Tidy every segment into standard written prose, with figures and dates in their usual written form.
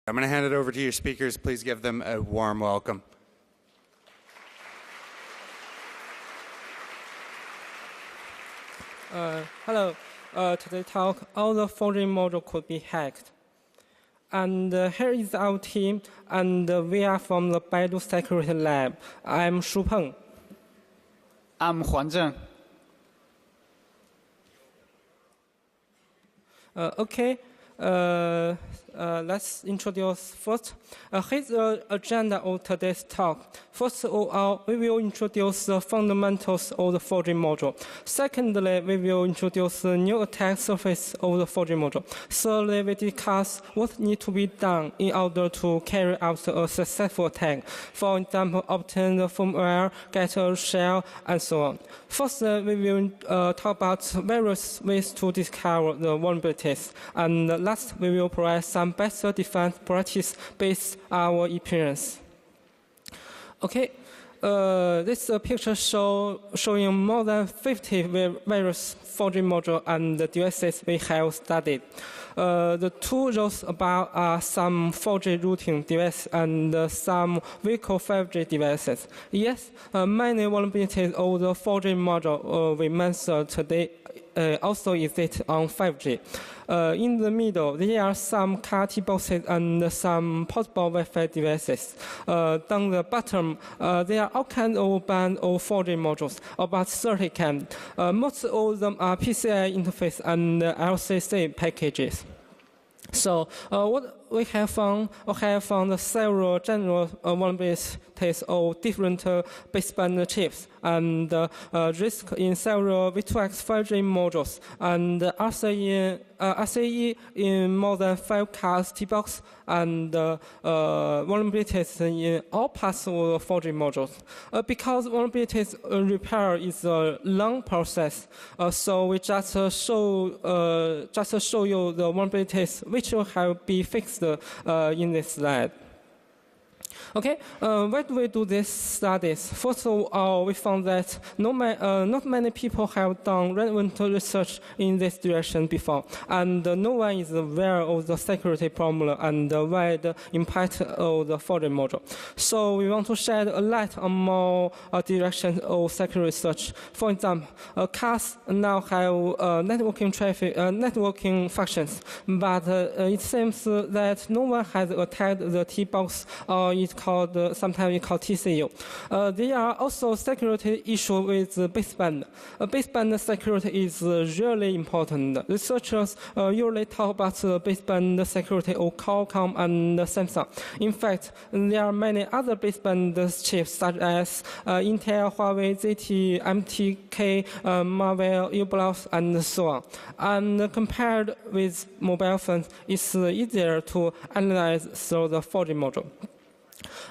I'm going to hand it over to your speakers. Please give them a warm welcome. Hello. Today's talk, all the forgery module could be hacked. And here is our team, and we are from the Baidu Security Lab. I'm Shu Peng. I'm Huan Zheng. Okay. Let's introduce first. Here's the agenda of today's talk. First of all, we will introduce the fundamentals of the forgery module. Secondly, we will introduce the new attack surface of the forgery module. Thirdly, we discuss what needs to be done in order to carry out a successful attack. For example, obtain the firmware, get a shell, and so on. First, we will talk about various ways to discover the vulnerabilities. And last, we will provide some better defense practice based on our experience. Okay, this is a picture showing more than 50 various forgery modules and devices we have studied. The two rows above are some forgery routing devices and some vehicle forgery devices. Yes, many vulnerabilities of the forgery module we mentioned today also exist on 5G. In the middle, there are some car T-boxes and some portable Wi-Fi devices. Down the bottom, there are all kinds of bands of forgery modules, about 30 kinds. Most of them are PCI interface and LCC packages. So what we have found several general vulnerabilities of different baseband chips and risk in several V2X 5G modules and RCE in more than 5 cars T-box and vulnerabilities in all parts of the forgery modules. Because vulnerabilities repair is a long process, so we just show you the vulnerabilities which will have be fixed in this slide. Okay, why do we do these studies? First of all, we found that not many people have done relevant research in this direction before, and no one is aware of the security problem and the wide impact of the forgery module. So we want to shed a light on more directions of security research. For example, cars now have networking functions, but it seems that no one has attacked the T-box or sometimes we call TCU. There are also security issues with baseband. Baseband security is really important. Researchers usually talk about baseband security of Qualcomm and Samsung. In fact, there are many other baseband chips such as Intel, Huawei, ZTE, MTK, Marvell, Ublox, and so on. And compared with mobile phones, it's easier to analyze through the forgery module.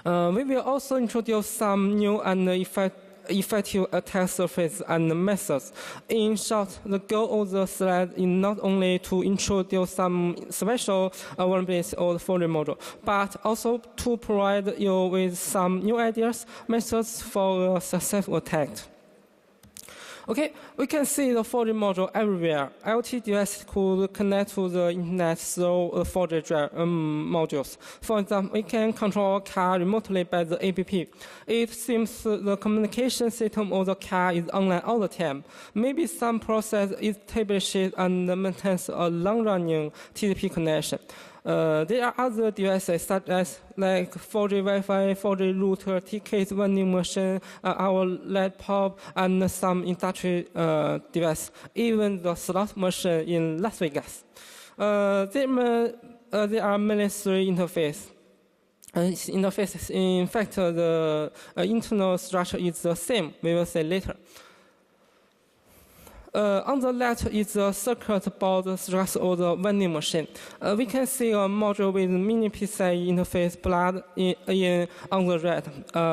We will also introduce some new and effective attack surfaces and methods. In short, the goal of the slide is not only to introduce some special vulnerabilities of the forgery module, but also to provide you with some new ideas, methods for a successful attack. Okay, we can see the forgery module everywhere. IoT devices could connect to the internet through forgery modules. For example, we can control a car remotely by the app. It seems the communication system of the car is online all the time. Maybe some process establishes and maintains a long-running TCP connection. There are other devices such as like forgery Wi-Fi, forgery router, tickets, vending machine, our laptop, and some industry device, even the slot machine in Las Vegas. There are mainly 3 interfaces. In fact, the internal structure is the same. We will see later. On the left is the circuit board structure of the vending machine. We can see a module with mini PCI interface plugged in on the right.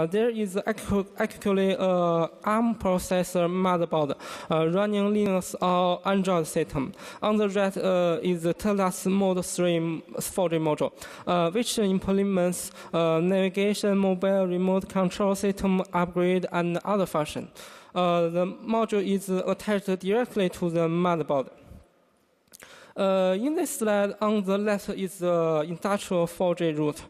There is actually an ARM processor motherboard running Linux or Android system. On the right is the TELAS Mode 3 forgery module, which implements navigation, mobile remote control system upgrade, and other functions. The module is attached directly to the motherboard. In this slide, on the left is the industrial 4G route.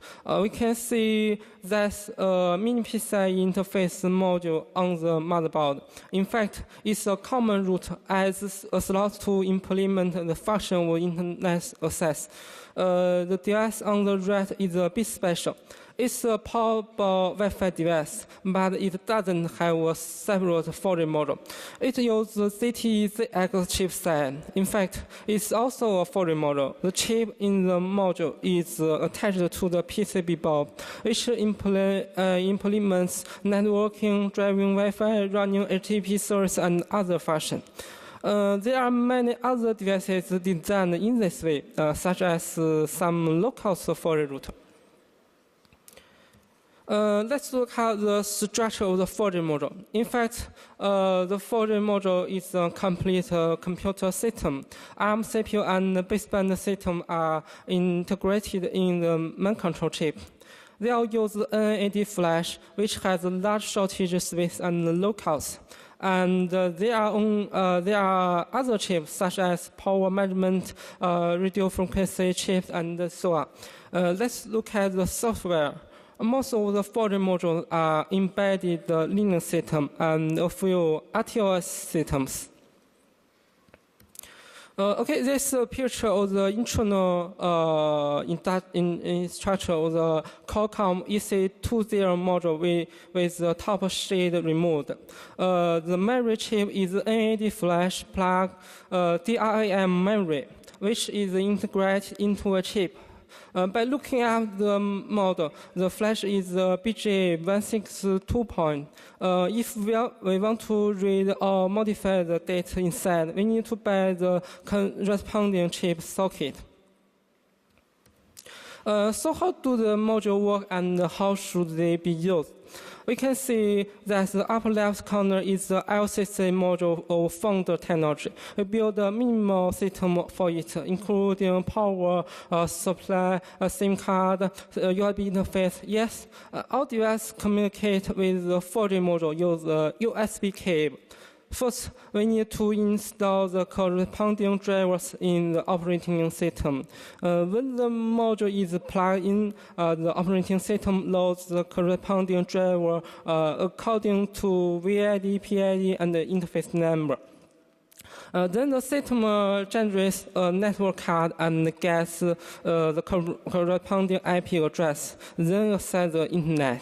We can see there's a mini PCI interface module on the motherboard. In fact, it's a common route as a slot to implement the function of internet access. The device on the right is a bit special. It's a portable Wi-Fi device, but it doesn't have a separate 4G module. It uses the ZTE-ZX chipset. In fact, it's also a 4G module. The chip in the module is attached to the PCB board, which implements networking, driving Wi-Fi, running HTTP service, and other functions. There are many other devices designed in this way, such as some low-cost 4G router. Let's look at the structure of the 4G module. In fact, the 4G module is a complete computer system. ARM CPU and baseband system are integrated in the main control chip. They all use NAND flash, which has a large shortage space and low cost. And there are other chips such as power management, radio frequency chips, and so on. Let's look at the software. Most of the 4G modules are embedded Linux system and a few RTOS systems. Okay, this is a picture of the internal structure of the Qualcomm EC20 module with the top shade removed. The memory chip is NAND flash plug DRAM memory, which is integrated into a chip. By looking at the model, the flash is BJ162 point. If we want to read or modify the data inside, we need to buy the corresponding chip socket. So how do the module work and how should they be used? We can see that the upper left corner is the LCC module of Founder technology. We build a minimal system for it, including power supply, a SIM card, USB interface. Yes, all devices communicate with the 4G module using USB cable. First, we need to install the corresponding drivers in the operating system. When the module is plugged in, the operating system loads the corresponding driver according to VID, PID, and the interface number. Then the system generates a network card and gets the corresponding IP address, then access the internet.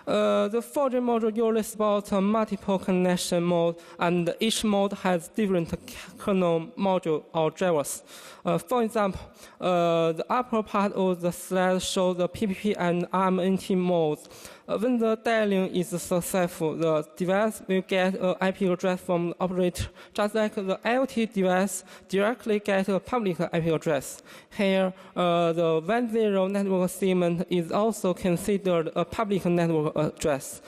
The 4G module usually supports multiple connection modes, and each mode has different kernel module or drivers. For example, the upper part of the slide shows the PPP and RMNT modes. When the dialing is successful, the device will get an IP address from the operator, just like the IoT device directly gets a public IP address. Here, the 10 network segment is also considered a public network address.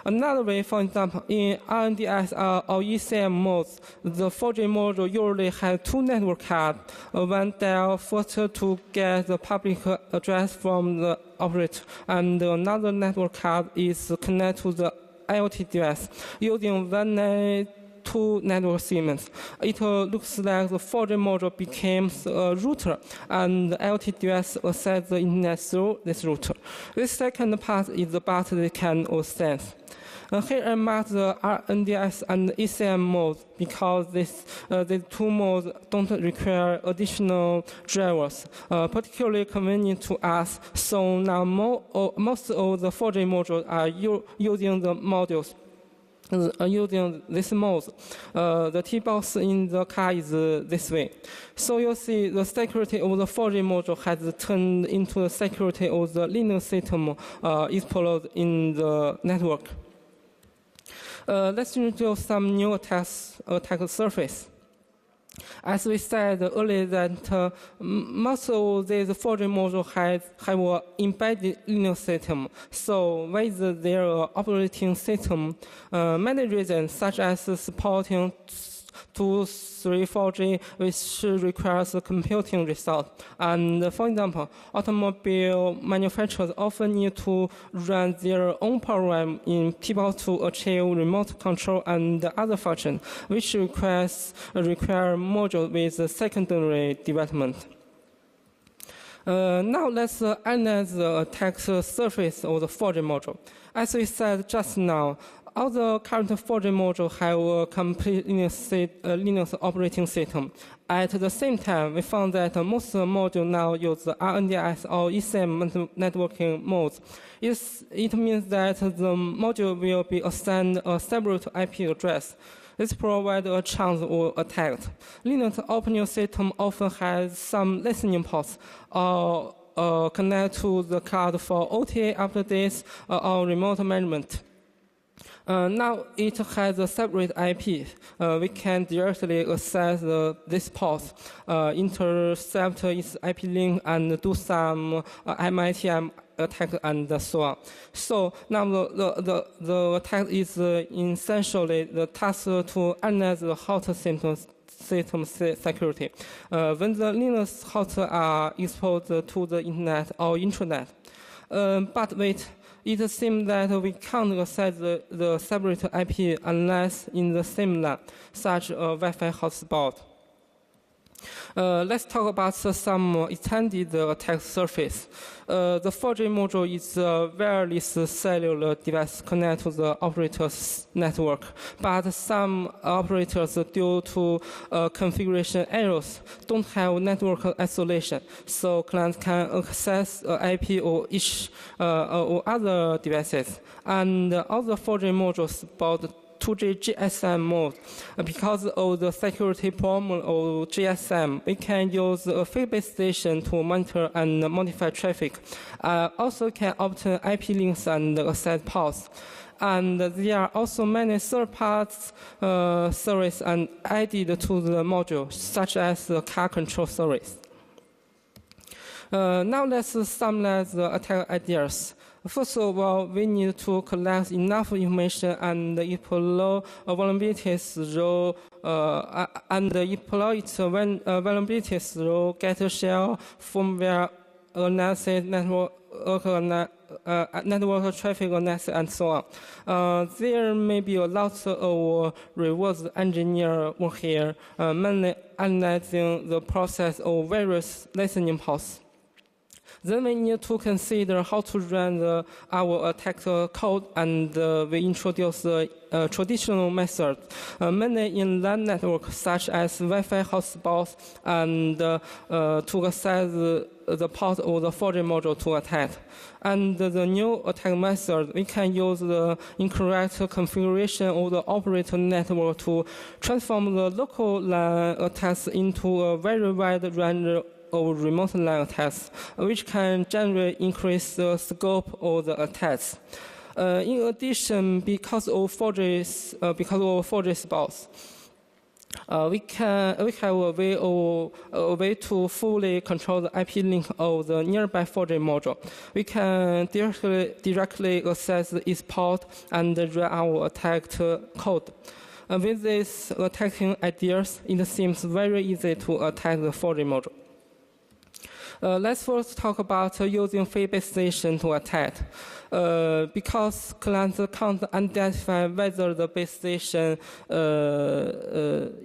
Another way, for example, in RNDS or ECM modes, the 4G module usually has two network cards. One dial first to get the public address from the operator, and another network card is connected to the IoT device using 192 network segments. It looks like the 4G module becomes a router, and the IoT device accesses the internet through this router. This second part is the part they can access. Here I mark the RNDS and ECM modes because these two modes don't require additional drivers, particularly convenient to us. So now most of the 4G modules are using the modules. Using this mode, the T-box in the car is this way. So you see the security of the 4G module has turned into the security of the Linux system explored in the network. Let's introduce some new attack surface. As we said earlier, that most of these 4G modules have an embedded Linux system. So with their operating system, many reasons such as supporting to 4G, which requires computing resource. And for example, automobile manufacturers often need to run their own program in people to achieve remote control and other functions, which require modules with secondary development. Now let's analyze the attack surface of the 4G module. As we said just now, all the current 4G modules have a complete Linux operating system. At the same time, we found that most modules now use RNDS or ECM networking modes. It means that the module will be assigned a separate IP address. This provides a chance of attack. Linux operating system often has some listening ports or connect to the cloud for OTA updates or remote management. Now it has a separate IP. We can directly access this port, intercept its IP link, and do some MITM attack and so on. So now the attack is essentially the task to analyze the host system security. When the Linux hosts are exposed to the internet or intranet. But wait. It seems that we can't access the separate IP unless in the same LAN, such a Wi-Fi hotspot. Let's talk about some extended attack surface. The 4G module is a wireless cellular device connected to the operator's network, but some operators, due to configuration errors, don't have network isolation, so clients can access IP of each or other devices. And all the 4G modules support 2G GSM mode. Because of the security problem of GSM, we can use a field base station to monitor and modify traffic. Also can obtain IP links and access ports. And there are also many third-party services added to the module, such as the car control service. Now let's summarize the attack ideas. First of all, we need to collect enough information and exploit vulnerabilities through get shell, firmware analysis, network traffic analysis, and so on. There may be a lot of reverse engineer work here, mainly analyzing the process of various listening ports. Then we need to consider how to run our attack code, and we introduce the traditional methods, mainly in LAN networks such as Wi-Fi hotspots, and to access the port of the 4G module to attack. And the new attack method, we can use the incorrect configuration of the operator network to transform the local LAN attacks into a very wide range of remote LAN attacks, which can generally increase the scope of the attacks. In addition, because of 4G spots, we have a way to fully control the IP link of the nearby 4G module. We can directly access its port and run our attack code. With these attacking ideas, it seems very easy to attack the 4G module. Let's first talk about using field base station to attack. Because clients can't identify whether the base station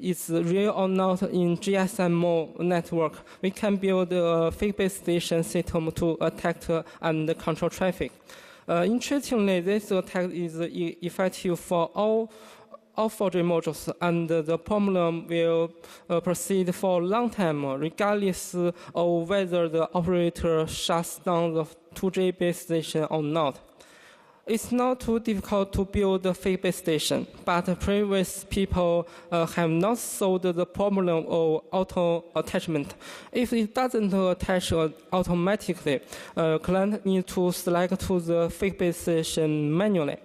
is real or not in GSM network, we can build a field base station system to attack and control traffic. Interestingly, this attack is effective for all 4G modules, and the problem will proceed for a long time, regardless of whether the operator shuts down the 2G base station or not. It's not too difficult to build a fake base station, but previous people have not solved the problem of auto attachment. If it doesn't attach automatically, client needs to select to the fake base station manually.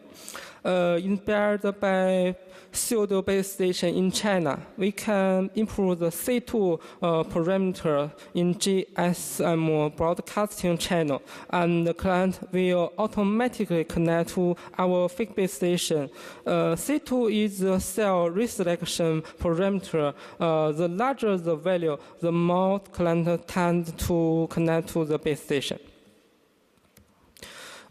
inspired by pseudo base station in China. We can improve the C2 parameter in GSM broadcasting channel, and the client will automatically connect to our fake base station. C2 is the cell reselection parameter. The larger the value, the more client tend to connect to the base station.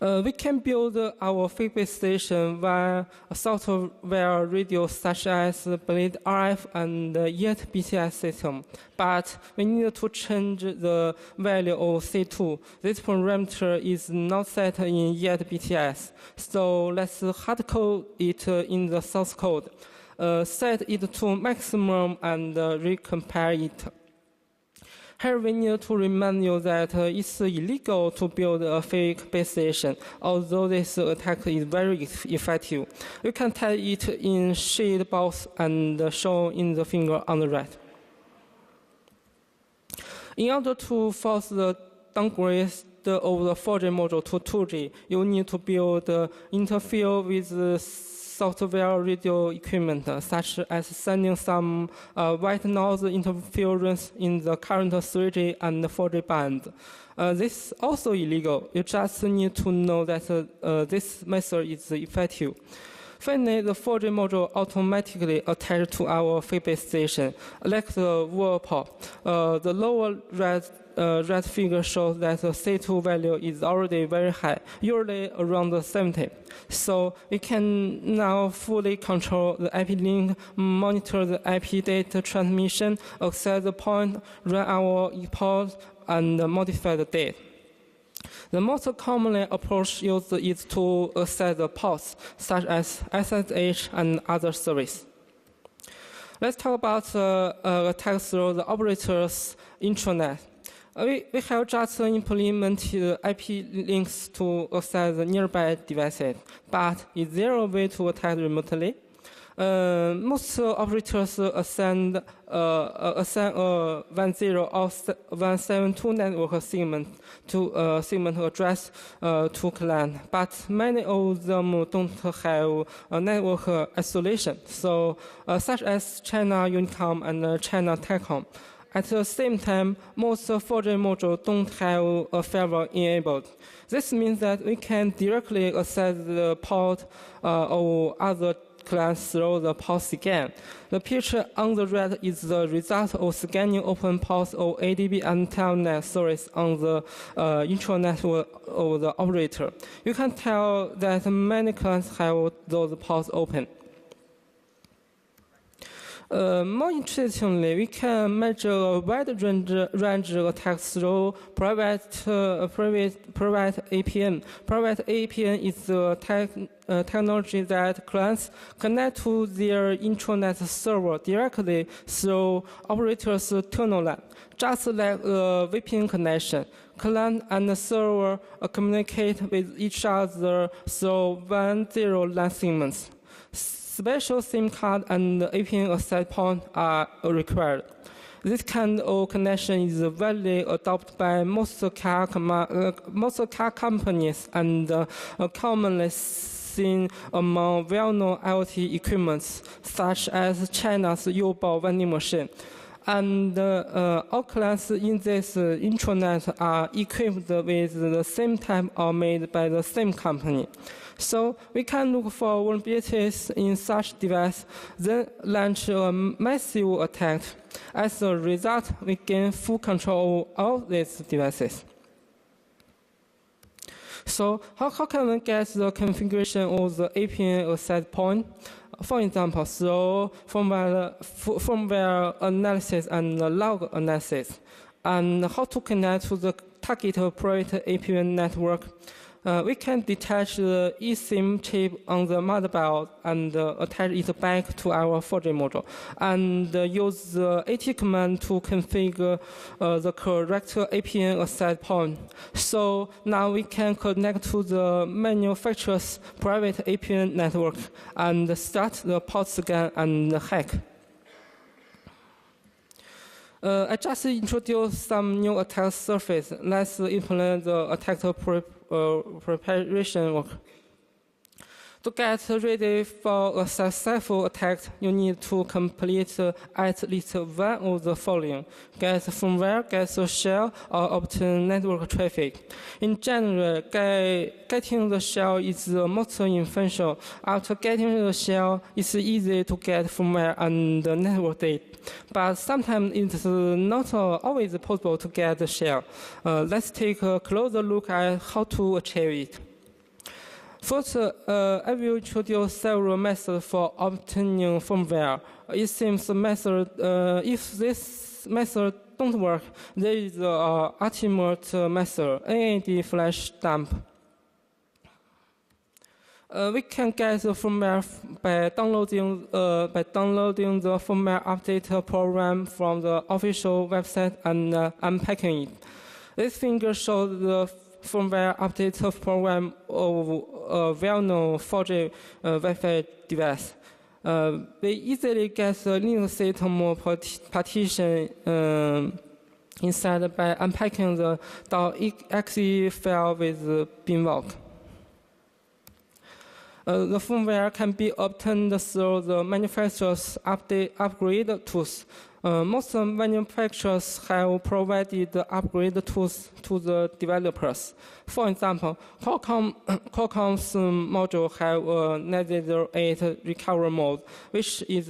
We can build our fake base station via software radios such as Blade RF and yet BTS system, but we need to change the value of C2. This parameter is not set in yet BTS, so let's hardcode it in the source code. Set it to maximum and recompile it. Here we need to remind you that it's illegal to build a fake base station, although this attack is very effective. You can type it in shade box and show in the finger on the right. In order to force the downgrade of the 4G module to 2G, you need to build interface with software radio equipment, such as sending some white noise interference in the current 3G and 4G band. This is also illegal. You just need to know that this method is effective. Finally, the 4G module automatically attached to our fake base station, like the wall port. The lower red figure shows that the C2 value is already very high, usually around 70. So we can now fully control the IP link, monitor the IP data transmission, access the point, run our report, and modify the date. The most commonly approach used is to access the ports, such as SSH and other services. Let's talk about attack through the operator's intranet. We have just implemented IP links to access the nearby devices, but is there a way to attack remotely? Most operators assign a 10 or 172 network segment to segment address to client, but many of them don't have a network isolation, so such as China Unicom and China Telecom. At the same time, most 4G modules don't have a firewall enabled. This means that we can directly access the port or other clients through the port scan. The picture on the right is the result of scanning open ports of ADB and telnet service on the intranet of the operator. You can tell that many clients have those ports open. More interestingly, we can measure a wide range of attacks through private APN. Private APN is the technology that clients connect to their intranet server directly through operators' tunnel line, just like a VPN connection. Client and server communicate with each other through 10 LAN segments. Special SIM card and APN access point are required. This kind of connection is widely adopted by most car companies and commonly seen among well-known IoT equipments, such as China's U-Boat vending machine. And all clients in this intranet are equipped with the same type or made by the same company. So we can look for vulnerabilities in such device, then launch a massive attack. As a result, we gain full control of all these devices. So how can we get the configuration of the APN access point? For example, through firmware analysis and log analysis, and how to connect to the target private APN network. We can detach the eSIM chip on the motherboard and attach it back to our 4G module, and use the AT command to configure the correct APN access point. So now we can connect to the manufacturer's private APN network and start the port scan and hack. I just introduced some new attack surface. Let's implement the attack preparation work. To get ready for a successful attack, you need to complete at least one of the following: get firmware, get the shell, or obtain network traffic. In general, getting the shell is the most essential. After getting the shell, it's easy to get firmware and network data. But sometimes it's not always possible to get the shell. Let's take a closer look at how to achieve it. First, I will introduce several methods for obtaining firmware. It seems if this method don't work, there is the ultimate method, NAD flash dump. We can get the firmware by downloading the firmware update program from the official website and unpacking it. This figure shows the firmware update program of a well-known 4G Wi-Fi device. We easily get the Linux system partition inside by unpacking the .exe file with binvoc. The firmware can be obtained through the manufacturer's upgrade tools. Most manufacturers have provided upgrade tools to the developers. For example, Qualcomm's module have a Nether 8 recovery mode, which is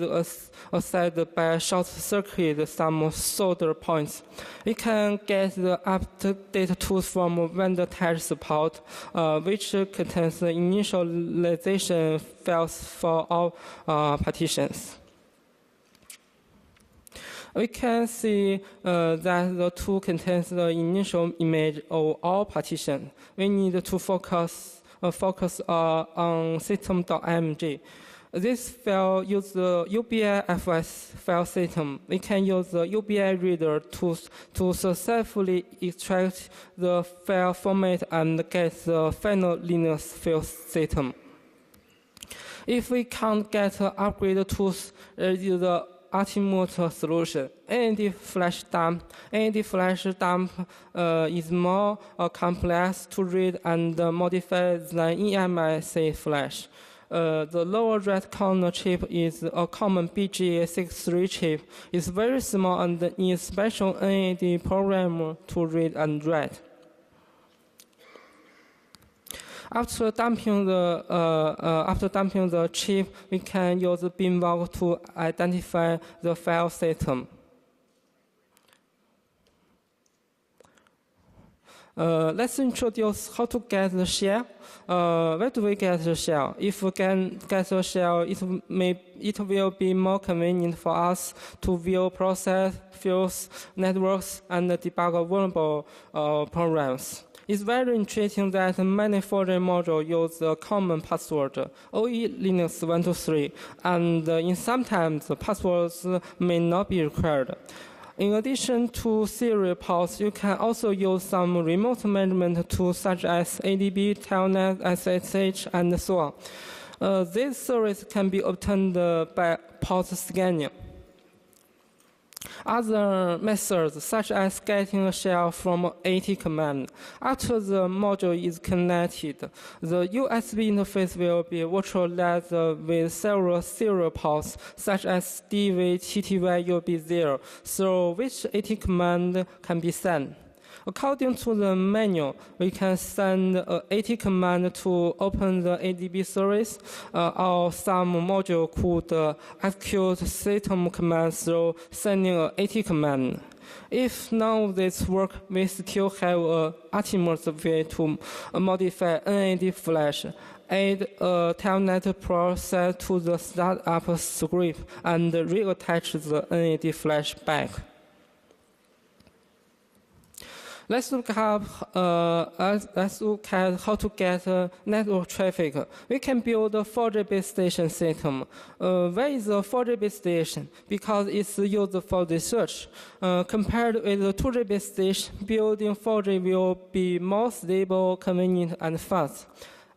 assessed by short-circuit some solder points. We can get the up-to-date tools from vendor tag support, which contains the initialization files for all partitions. We can see that the tool contains the initial image of all partitions. We need to focus on system.img. This file uses the UBIFS file system. We can use the UBI reader to successfully extract the file format and get the final Linux file system. If we can't get upgrade tools, use the ultimate solution, NAD flash dump. NAD flash dump is more complex to read and modify than eMIC flash. The lower right corner chip is a common BGA63 chip. It's very small and needs special NAD programmer to read and write. After dumping the chip, we can use binvoc to identify the file system. Let's introduce how to get the shell. Where do we get the shell? If we can get the shell, it will be more convenient for us to view process, fields, networks, and debug vulnerable programs. It's very interesting that many 4G modules use the common password, OE Linux 123, and in sometimes passwords may not be required. In addition to serial ports, you can also use some remote management tools such as ADB, Telnet, SSH, and so on. This service can be obtained by port scanning. Other methods, such as getting a shell from AT command. After the module is connected, the USB interface will be virtualized with several serial ports, such as DV, TTY, USB0, through which AT command can be sent. According to the manual, we can send an AT command to open the ADB service, or some module could execute system commands through sending an AT command. If none of this works, we still have an ultimate way to modify NAD flash, add a telnet process to the startup script, and reattach the NAD flash back. Let's look at how to get network traffic. We can build a 4G base station system. Where is a 4G base station? Because it's used for research. Compared with the 2G base station, building 4G will be more stable, convenient, and fast.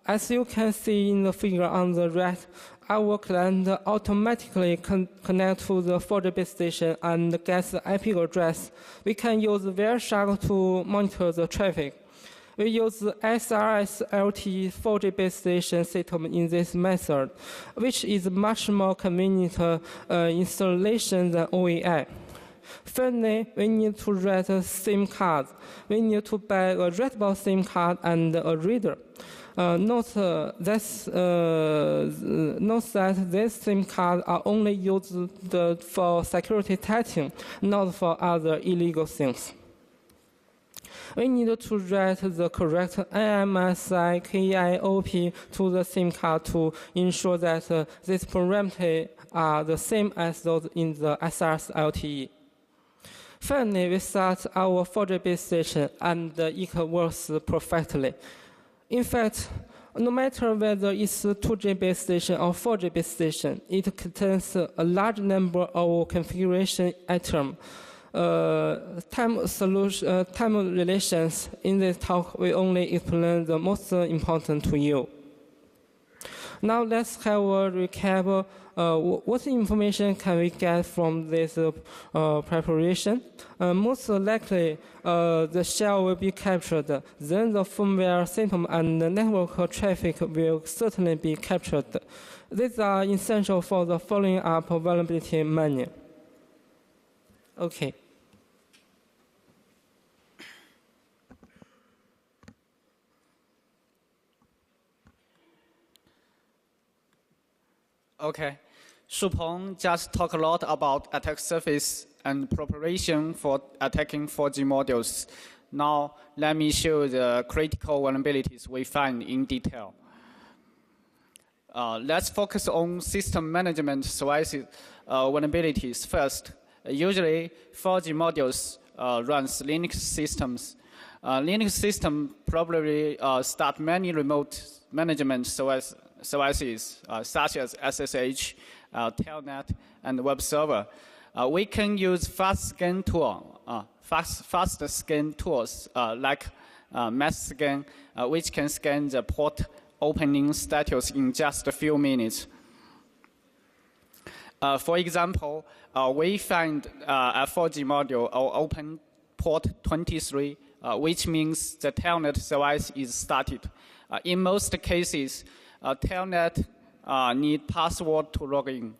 As you can see in the figure on the right, our client automatically connect to the 4G base station and gets the IP address. We can use Wireshark to monitor the traffic. We use SRS LTE 4G base station system in this method, which is much more convenient installation than OEI. Finally, we need to write a SIM card. We need to buy a readable SIM card and a reader. Note that these SIM cards are only used for security testing, not for other illegal things. We need to write the correct NMSI KIOP to the SIM card to ensure that these parameters are the same as those in the SRS LTE. Finally, we start our 4G base station and it works perfectly. In fact, no matter whether it's a 2G base station or 4G base station, it contains a large number of configuration items. Time relations in this talk, we only explain the most important to you. Now let's have a recap. What information can we get from this preparation? Most likely, the shell will be captured. Then the firmware system and the network traffic will certainly be captured. These are essential for the following up vulnerability manual. Okay. Okay. Shupeng just talked a lot about attack surface and preparation for attacking 4G modules. Now, let me show the critical vulnerabilities we find in detail. Let's focus on system management services vulnerabilities first. Usually, 4G modules runs Linux systems. Linux system probably start many remote management services such as SSH, telnet, and web server. We can use fast scan tools like mass scan, which can scan the port opening status in just a few minutes. For example, we find a 4G module open port 23, which means the telnet service is started. In most cases, telnet need password to log in.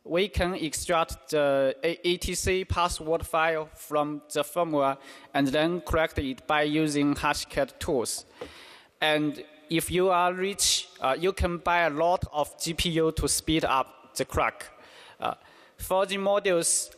We can extract the etc password file from the firmware and then correct it by using hashcat tools. And if you are rich, you can buy a lot of GPU to speed up the crack. 4G modules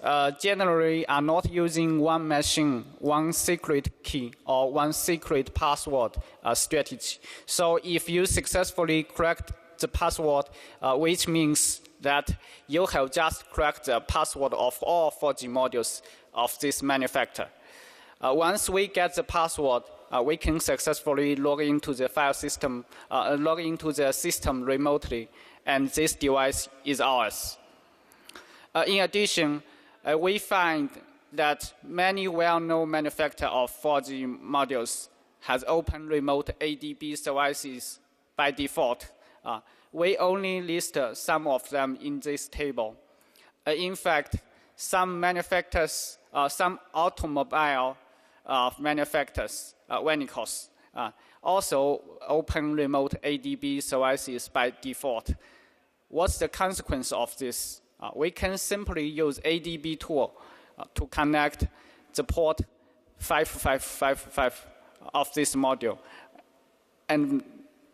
generally are not using one machine, one secret key, or one secret password strategy. So if you successfully cracked the password, which means that you have just cracked the password of all 4G modules of this manufacturer. Once we get the password, we can successfully log into the file system, log into the system remotely, and this device is ours. In addition, we find that many well-known manufacturers of 4G modules has open remote ADB services by default. We only list some of them in this table. In fact, some manufacturers, some automobile manufacturers, vehicles, also open remote ADB services by default. What's the consequence of this? We can simply use ADB tool to connect the port 5555 of this module. And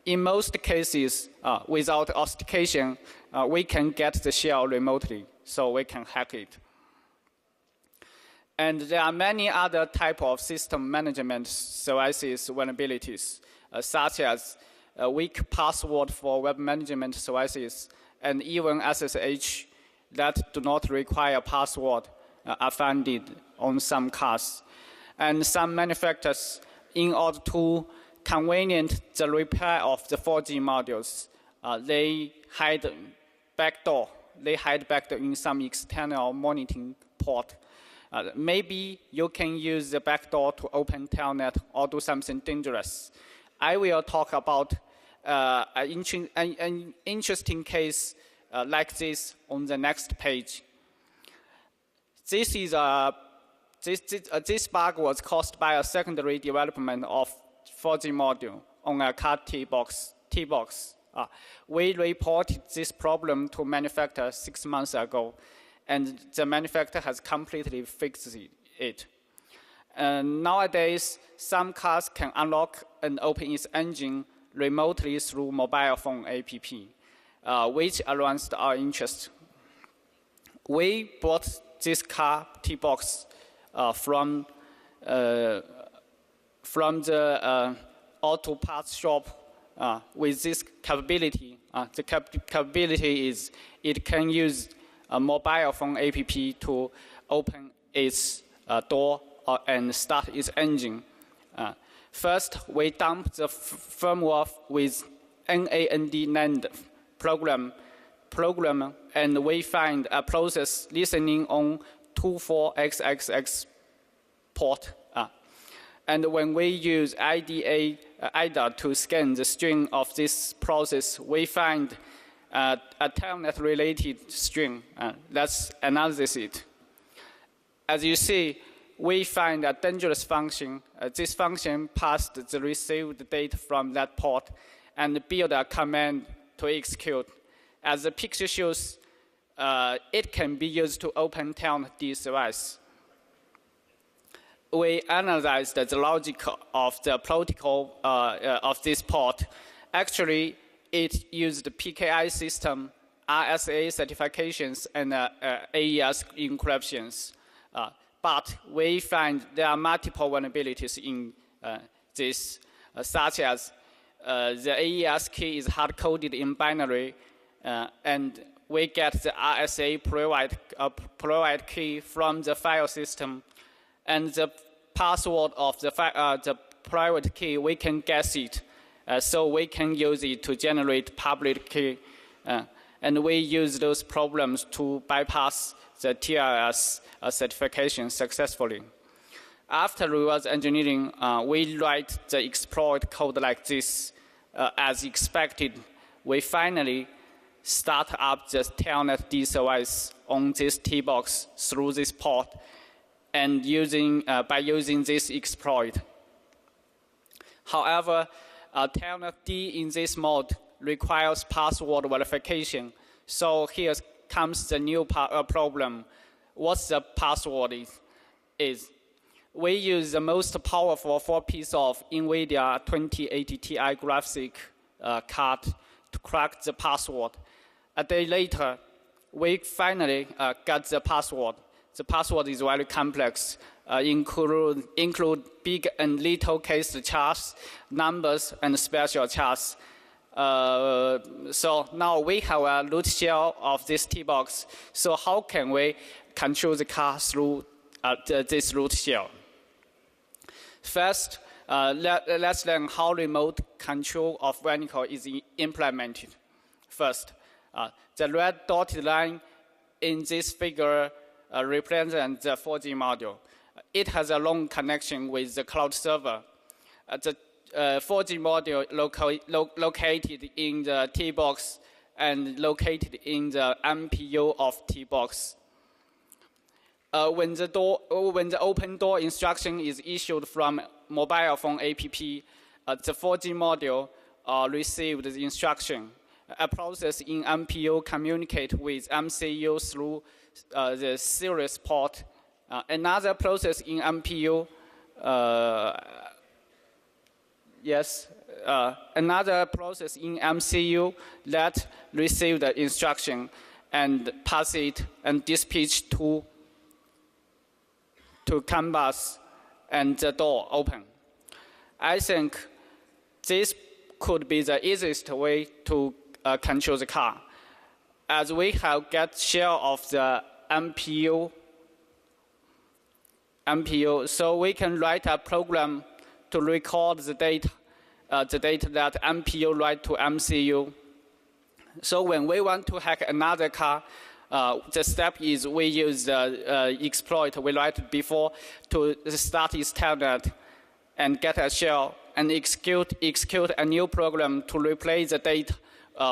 in most cases, without authentication, we can get the shell remotely, so we can hack it. And there are many other types of system management services vulnerabilities, such as weak password for web management services, and even SSH that do not require password are found on some cards. And some manufacturers, in order to convenient the repair of the 4G modules, they hide backdoor. They hide backdoor in some external monitoring port. Maybe you can use the backdoor to open telnet or do something dangerous. I will talk about an interesting case like this on the next page. This bug was caused by a secondary development of 4G module on a car T-box. We reported this problem to manufacturer 6 months ago, and the manufacturer has completely fixed it. Nowadays, some cars can unlock and open its engine remotely through mobile phone app, which aroused our interest. We bought this car T-box from the auto parts shop with this capability. The capability is it can use a mobile phone app to open its door and start its engine. First, we dump the firmware with NAND program, and we find a process listening on 24XXX port. And when we use IDA to scan the string of this process, we find a telnet-related string. Let's analyze it. As you see, we find a dangerous function. This function passed the received data from that port and build a command to execute. As the picture shows, it can be used to open telnet device. We analyzed the logic of the protocol of this port. Actually, it used the PKI system, RSA certifications, and AES encryptions. But we find there are multiple vulnerabilities in this, such as the AES key is hard-coded in binary, and we get the RSA provide key from the file system, and the password of the private key, we can guess it, so we can use it to generate public key, and we use those problems to bypass the TLS certification successfully. After reverse engineering, we write the exploit code like this. As expected, we finally start up the telnet device on this T-box through this port, and by using this exploit. However, telnet D in this mode requires password verification. So here comes the new problem. What the password is. We use the most powerful 4-piece of NVIDIA 2080 Ti graphic card to crack the password. A day later, we finally got the password. The password is very complex, include big and little case charts, numbers, and special charts. So now we have a root shell of this T-box. So how can we control the car through this root shell? First, let's learn how remote control of vehicle is implemented. First, the red dotted line in this figure represents the 4G module. It has a long connection with the cloud server. The 4G module located in the T-box and located in the MPU of T-box. When the open door instruction is issued from mobile phone app, the 4G module receives the instruction. A process in MPU communicates with MCU through the serious port. Another process in MPU, another process in MCU that receives the instruction and pass it and dispatch to CAN bus, and the door open. I think this could be the easiest way to control the car, as we have get share of the MPU, so we can write a program to record the data that MPU write to MCU. So when we want to hack another car, the step is we use the exploit we write before to start its telnet and get a shell and execute a new program to replace the data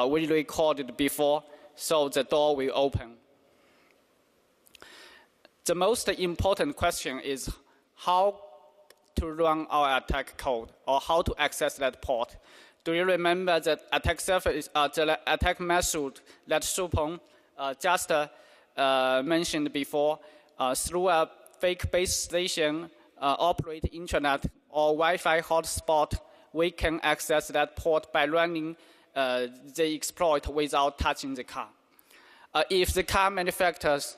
we recorded before, so the door will open. The most important question is how to run our attack code or how to access that port. Do you remember the attack surface, the attack method that Shupeng just mentioned before? Through a fake base station, operate intranet or Wi-Fi hotspot, we can access that port by running the exploit without touching the car. If the car manufacturers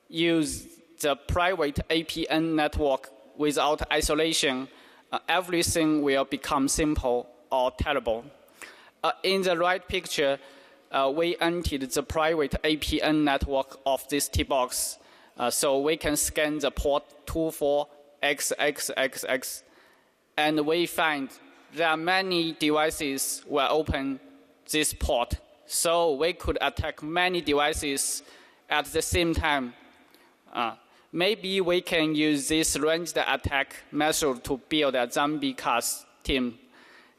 use the private APN network without isolation, everything will become simple or terrible. In the right picture, we entered the private APN network of this T-box. So we can scan the port 24XXXX, and we find there are many devices will open this port. So we could attack many devices at the same time. Maybe we can use this ranged attack method to build a zombie cars team,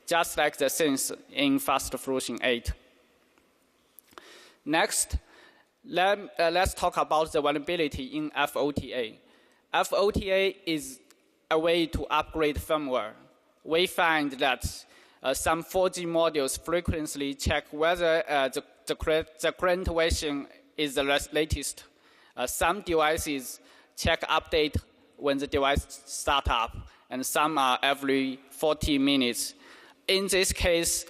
just like the scenes in Fast Fusion 8. Next, let's talk about the vulnerability in FOTA. FOTA is a way to upgrade firmware. We find that some 4G modules frequently check whether the current version is the latest. Some devices check update when the device starts up, and some are every 40 minutes. In this case,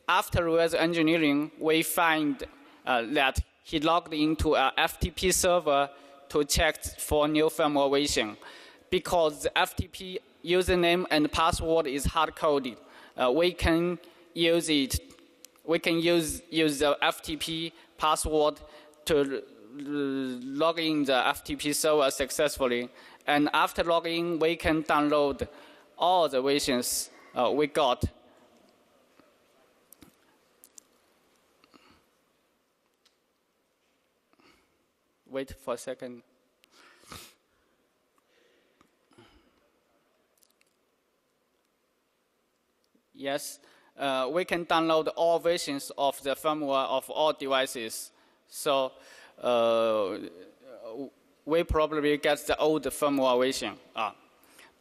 after reverse engineering, we find that he logged into a FTP server to check for new firmware version. Because the FTP username and password is hard-coded, we can use it. We can use the FTP password to log in the FTP server successfully. And after logging, we can download all the versions we got. Wait for a second. Yes, we can download all versions of the firmware of all devices. So we probably get the old firmware version.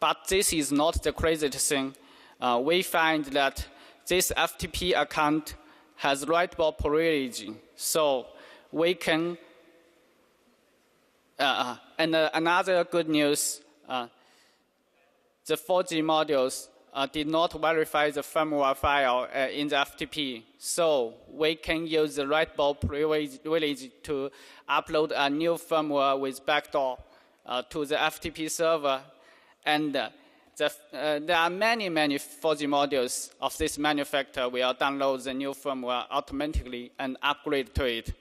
But this is not the craziest thing. We find that this FTP account has writable privilege. So we can, and another good news, the 4G modules did not verify the firmware file in the FTP. So we can use the writable privilege to upload a new firmware with backdoor to the FTP server. And there are many 4G modules of this manufacturer will download the new firmware automatically and upgrade to it.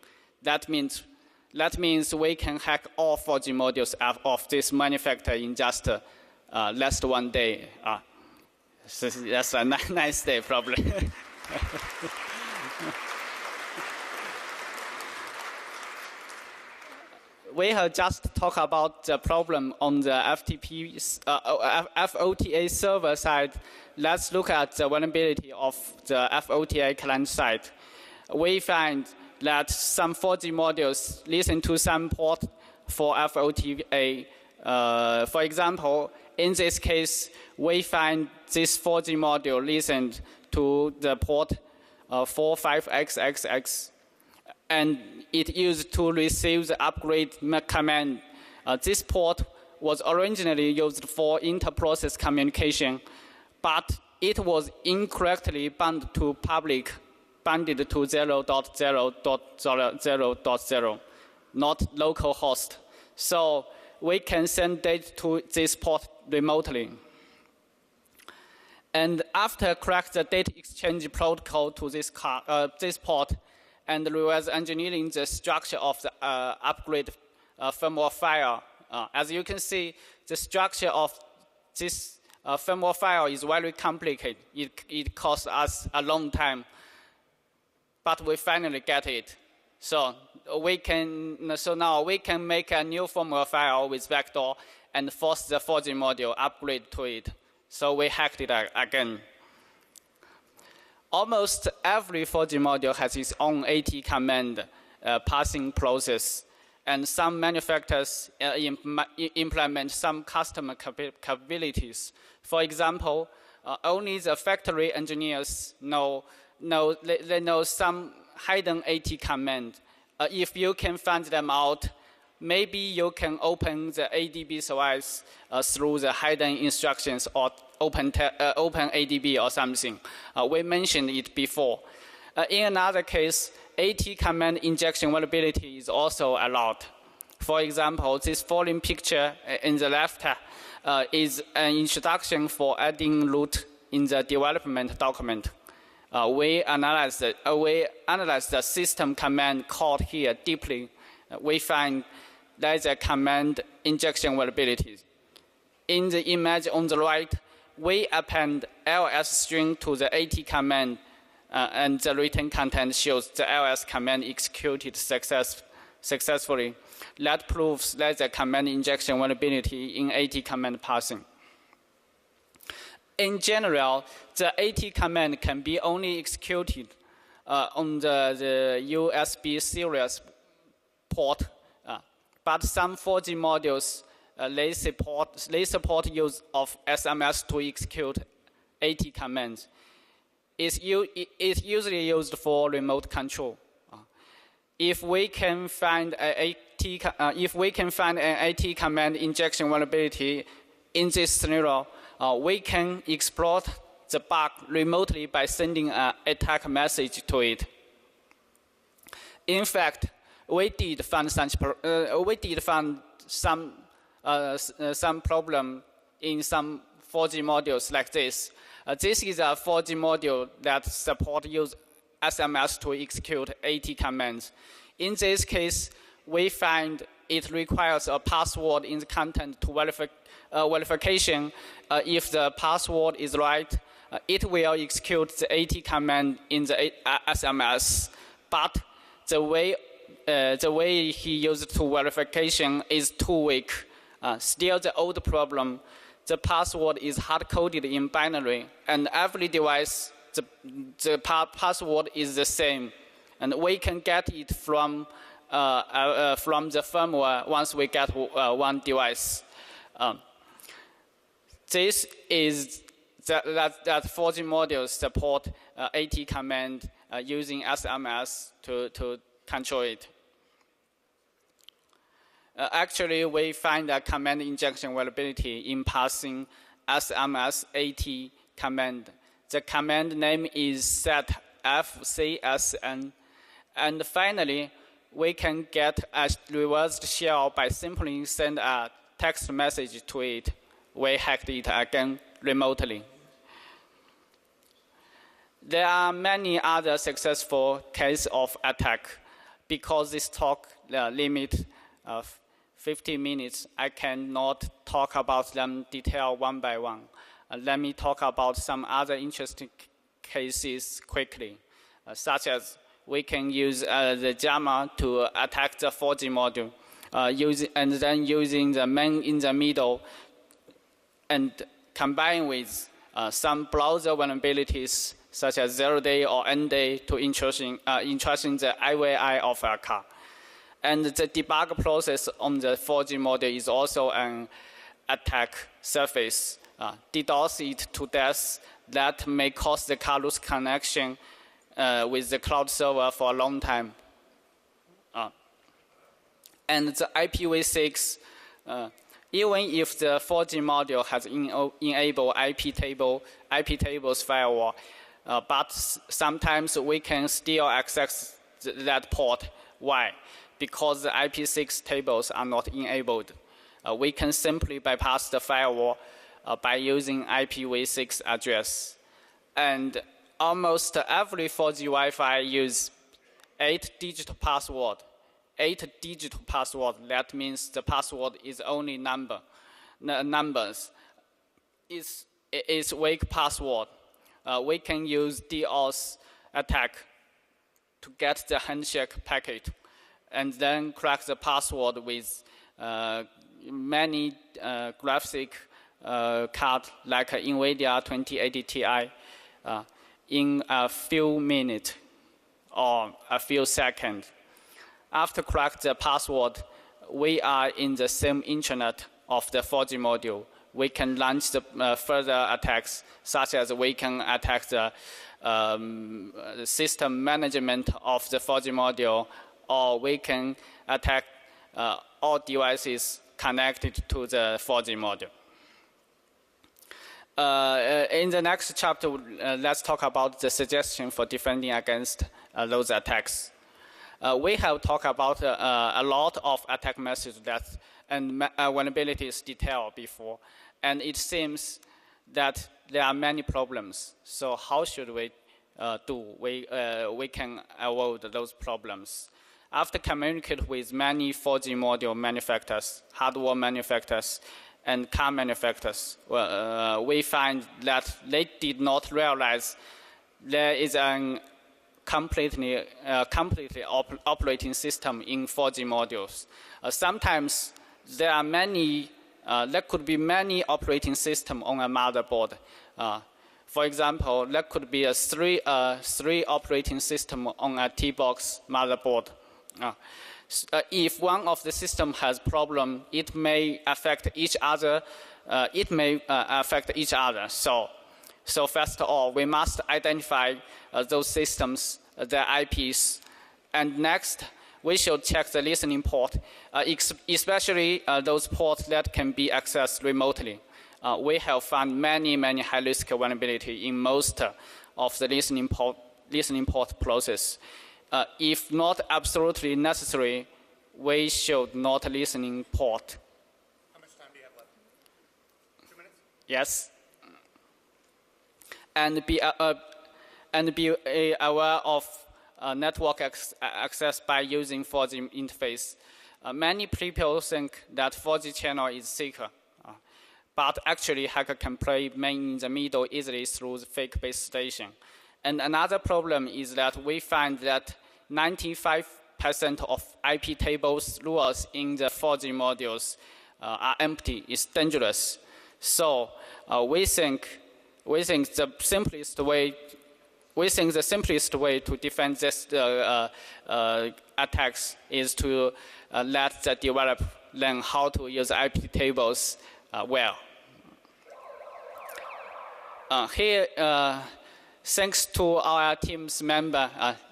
That means we can hack all 4G modules of this manufacturer in just less than 1 day. So that's a nice day, probably. We have just talked about the problem on the FOTA server side. Let's look at the vulnerability of the FOTA client side. We find that some 4G modules listen to some port for FOTA. For example, in this case, we find this 4G module listened to the port 45XXX, and it used to receive the upgrade command. This port was originally used for inter-process communication, but it was incorrectly bound to public, bounded to 0.0.0.0, not local host. So we can send data to this port remotely. And after crack the data exchange protocol to this port and reverse engineering the structure of the upgrade firmware file, as you can see, the structure of this firmware file is very complicated. It cost us a long time, but we finally get it. So now we can make a new firmware file with backdoor and force the 4G module upgrade to it. So we hacked it again. Almost every 4G module has its own AT command passing process. and some manufacturers implement some custom capabilities. For example, only the factory engineers know some hidden AT command. If you can find them out, maybe you can open the ADB device through the hidden instructions or open ADB or something. We mentioned it before. In another case, AT command injection vulnerability is also allowed. For example, this following picture in the left is an introduction for adding root in the development document. We analyze the system command code here deeply. We find there is a command injection vulnerability. In the image on the right, we append ls string to the AT command, and the written content shows the ls command executed successfully. That proves there is a command injection vulnerability in AT command parsing. In general, the AT command can be only executed on the USB serious port, but some 4G modules they support use of SMS to execute AT commands. It's usually used for remote control. If we can find an AT command injection vulnerability in this scenario, we can exploit the bug remotely by sending an attack message to it. In fact, we did find some problem in some 4G modules like this. This is a 4G module that supports use SMS to execute AT commands. In this case, we find it requires a password in the content to verification. If the password is right, it will execute the AT command in the SMS. But the way he used to verification is too weak. Still the old problem. The password is hard-coded in binary, and every device, the password is the same. And we can get it from the firmware once we get one device. This is that 4G modules support AT command using SMS to control it. Actually, we find a command injection vulnerability in parsing SMS AT command. The command name is setfcsn. And finally, we can get a reversed shell by simply send a text message to it. We hacked it again remotely. There are many other successful cases of attack. Because this talk limit of 50 minutes, I cannot talk about them detail one by one. Let me talk about some other interesting cases quickly, such as we can use the JAMA to attack the 4G module, and then using the man in the middle and combine with some browser vulnerabilities such as 0-day or N-day to intrusion the IVI of a car. And the debug process on the 4G module is also an attack surface. DDoS it to death that may cause the car lose connection with the cloud server for a long time. And the IPv6, even if the 4G module has enabled IP tables firewall, but sometimes we can still access that port. Why? Because the IP6 tables are not enabled. We can simply bypass the firewall by using IPv6 address. And almost every 4G Wi-Fi use 8-digit password. 8-digit password, that means the password is only numbers. It's weak password. We can use DDoS attack to get the handshake packet and then crack the password with many graphic card like NVIDIA 2080 Ti in a few minutes or a few seconds. After crack the password, we are in the same intranet of the 4G module, we can launch the further attacks, such as we can attack the system management of the 4G module, or we can attack all devices connected to the 4G module. In the next chapter, let's talk about the suggestion for defending against those attacks. We have talked about a lot of attack methods and vulnerabilities detailed before, and it seems that there are many problems. So how should we do? We can avoid those problems. After communicating with many 4G module manufacturers, hardware manufacturers, and car manufacturers, we find that they did not realize there is a completely operating system in 4G modules. Sometimes there could be many operating systems on a motherboard. For example, there could be three operating systems on a T-box motherboard. If one of the systems has problem, it may affect each other. So first of all, we must identify those systems, their IPs, and next we should check the listening port, especially those ports that can be accessed remotely. We have found many high-risk vulnerability in most of the listening port process. If not absolutely necessary, we should not listening port. How much time do you have left? 2 minutes? Yes. And be aware of network access by using 4G interface. Many people think that 4G channel is secure, but actually hacker can play man in the middle easily through the fake base station. And another problem is that we find that 95% of IP tables rules in the 4G modules are empty. It's dangerous. So we think the simplest way to defend this attacks is to let the developer learn how to use IP tables well. Here, thanks to our team's member,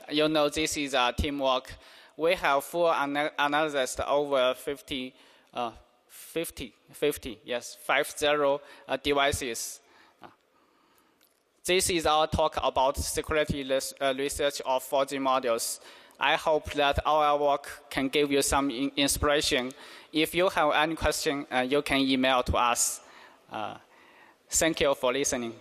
this is our teamwork. We have full analysis over 50 devices. This is our talk about security research of 4G modules. I hope that our work can give you some inspiration. If you have any question, you can email to us. Thank you for listening.